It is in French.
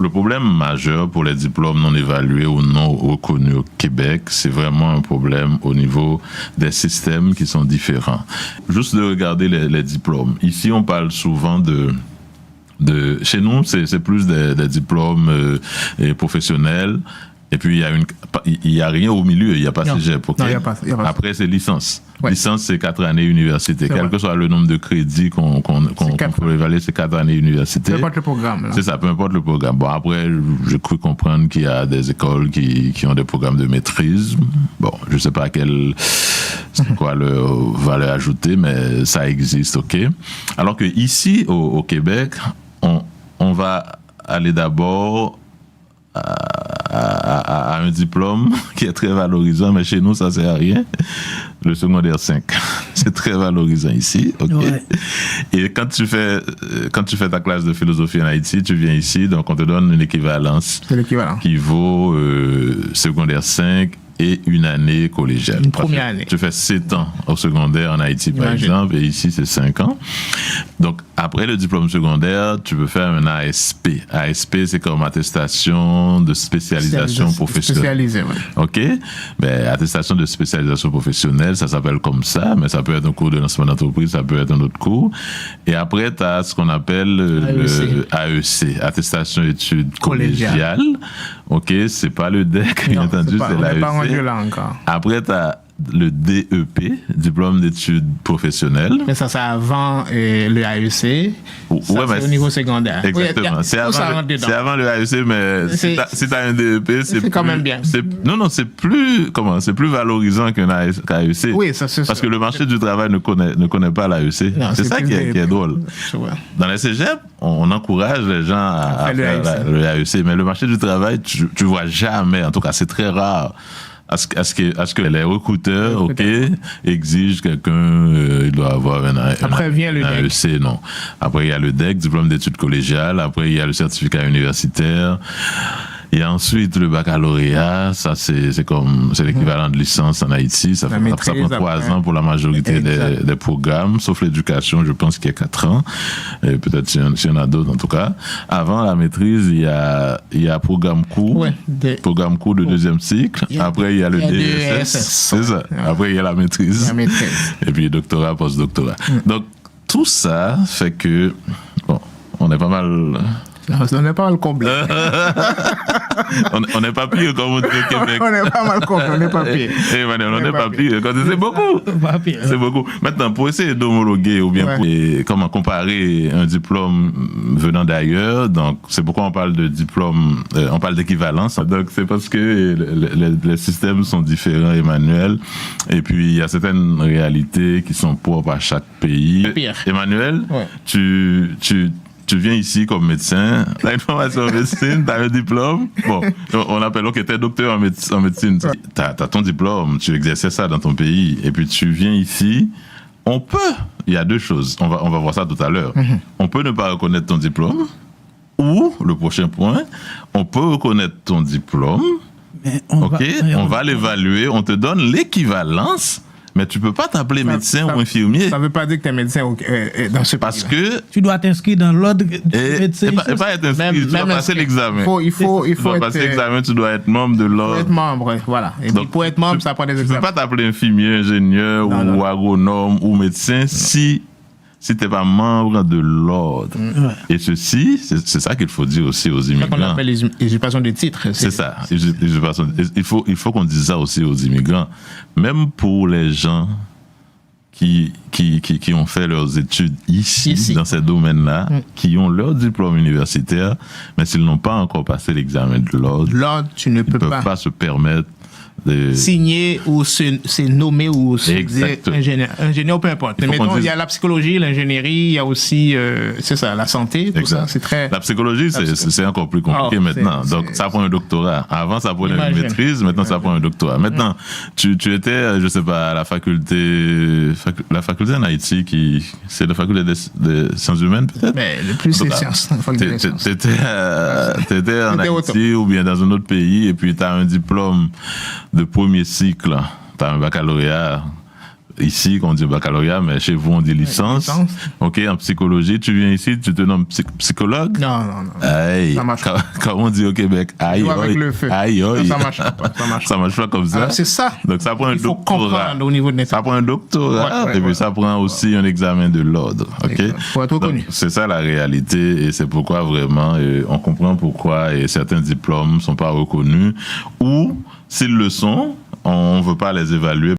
le problème majeur pour les diplômes non évalués ou non reconnus au Québec, c'est vraiment un problème au niveau des systèmes qui sont différents. Juste de regarder les diplômes. Ici, on parle souvent chez nous, c'est plus des diplômes professionnels. Et puis, il y a rien au milieu, il n'y a pas cégep. Okay? Non, il y a pas. Après, c'est licence. Ouais. Licence, c'est 4 années université. Quel que soit le nombre de crédits qu'on peut évaluer, c'est 4 années université. Peu importe le programme. Là. C'est ça, peu importe le programme. Bon, après, j'ai cru comprendre qu'il y a des écoles qui ont des programmes de maîtrise. Bon, je ne sais pas c'est quoi le valeur ajoutée, mais ça existe, OK? Alors que ici, au Québec, on va aller d'abord à un diplôme qui est très valorisant, mais chez nous, ça ne sert à rien. Le secondaire 5. C'est très valorisant ici, OK? Ouais. Et quand tu fais ta classe de philosophie en Haïti, tu viens ici, donc on te donne une équivalence. C'est l'équivalent. Qui vaut secondaire 5 et une année collégiale. Une première année. Tu fais 7 ans au secondaire en Haïti, par exemple, et ici, c'est 5 ans. Donc, après le diplôme secondaire, tu peux faire un ASP. ASP, c'est comme attestation de spécialisation professionnelle. Spécialisée, oui. OK? Ben, attestation de spécialisation professionnelle, ça s'appelle comme ça, mais ça peut être un cours de lancement d'entreprise, ça peut être un autre cours. Et après, tu as ce qu'on appelle le AEC, attestation d'études collégiales. OK? C'est pas le DEC, bien entendu, c'est l'AEC. Après, tu as le DEP, diplôme d'études professionnelles. Mais ça, c'est avant le AEC. C'est au niveau secondaire. Exactement. C'est avant le AEC, mais si tu as un DEP, c'est quand même bien. Non, c'est plus valorisant qu'un AEC. Oui, ça c'est parce que le marché du travail ne connaît pas l'AEC. C'est ça qui est drôle. Dans les cégeps, on encourage les gens à faire le AEC, mais le marché du travail, tu vois jamais, en tout cas, c'est très rare. À ce que les recruteurs, OK, exigent quelqu'un, il doit avoir un Après vient le AEC, non. Après, il y a le DEC, diplôme d'études collégiales. Après, il y a le certificat universitaire. Il y a ensuite le baccalauréat, ça c'est l'équivalent de licence en Haïti, ça prend 3 ans pour la majorité des programmes, sauf l'éducation, je pense qu'il y a 4 ans, et peut-être s'il y en a d'autres en tout cas. Avant la maîtrise, il y a programme court, programme court de deuxième cycle, après il y a le DSS, c'est ça, après il y a la maîtrise, et puis doctorat, post-doctorat. Donc tout ça fait que, bon, on est pas mal... On n'est pas mal comblé. On n'est pas pire comme on dit au Québec. On est pas mal comblé, on n'est pas pire. On n'est pas pire. C'est beaucoup. C'est beaucoup. Maintenant, pour essayer d'homologuer ou bien comment comparer un diplôme venant d'ailleurs, donc c'est pourquoi on parle de diplôme, on parle d'équivalence. Donc c'est parce que les systèmes sont différents, Emmanuel, et puis il y a certaines réalités qui sont propres à chaque pays. Emmanuel, tu viens ici comme médecin, tu as une formation en médecine, tu as un diplôme. Bon, on appelle, OK, tu es docteur en médecine. Tu as ton diplôme, tu exerçais ça dans ton pays. Et puis tu viens ici, il y a 2 choses. On va voir ça tout à l'heure. On peut ne pas reconnaître ton diplôme, ou, le prochain point, on peut reconnaître ton diplôme. Mais on va l'évaluer, on te donne l'équivalence. Mais tu ne peux pas t'appeler médecin ou infirmier. Ça ne veut pas dire que tu es médecin dans ce pays. Parce que tu dois t'inscrire dans l'ordre de médecin. Et pas être inscrit, tu dois passer l'examen. Il faut passer l'examen, tu dois être membre de l'ordre. Pour être membre, voilà. Et donc, pour être membre, ça prend des examens. Tu ne peux pas t'appeler infirmier, ingénieur ou agronome ou médecin si tu n'es pas membre de l'ordre. Et ceci, c'est ça qu'il faut dire aussi aux immigrants. C'est ça qu'on appelle l'usurpation de titres. C'est ça, il faut qu'on dise ça aussi aux immigrants. Même pour les gens qui ont fait leurs études ici. Dans ces domaines-là, qui ont leur diplôme universitaire, mais s'ils n'ont pas encore passé l'examen de l'ordre, tu ne peux pas se permettre signer ou se nommer ou se dire ingénieur, peu importe. Mettons, il y a la psychologie, l'ingénierie, il y a aussi, c'est ça, la santé, tout ça, c'est très... La psychologie, c'est encore plus compliqué maintenant. Donc, ça prend un doctorat. Avant, ça prenait une maîtrise, maintenant, ça prend un doctorat. Maintenant, tu étais, je sais pas, à la faculté en Haïti, c'est la faculté des sciences humaines, peut-être? Mais le plus, c'est sciences. T'étais en Haïti ou bien dans un autre pays, et puis tu as un diplôme de premier cycle, tu as un baccalauréat ici, on dit baccalauréat, mais chez vous, on dit licence. OK, en psychologie, tu viens ici, tu te nommes psychologue? Non. Aïe, ça marche pas. Comme on dit au Québec, aïe, aïe. Ça marche pas. Ça marche pas comme ça. Alors, c'est ça. Donc, ça prend un doctorat. Au niveau de ça prend un doctorat, et puis ça prend aussi un examen de l'ordre. OK? Pour être reconnu. C'est ça la réalité, et c'est pourquoi vraiment, on comprend pourquoi certains diplômes sont pas reconnus, ou s'ils le sont, on veut pas les évaluer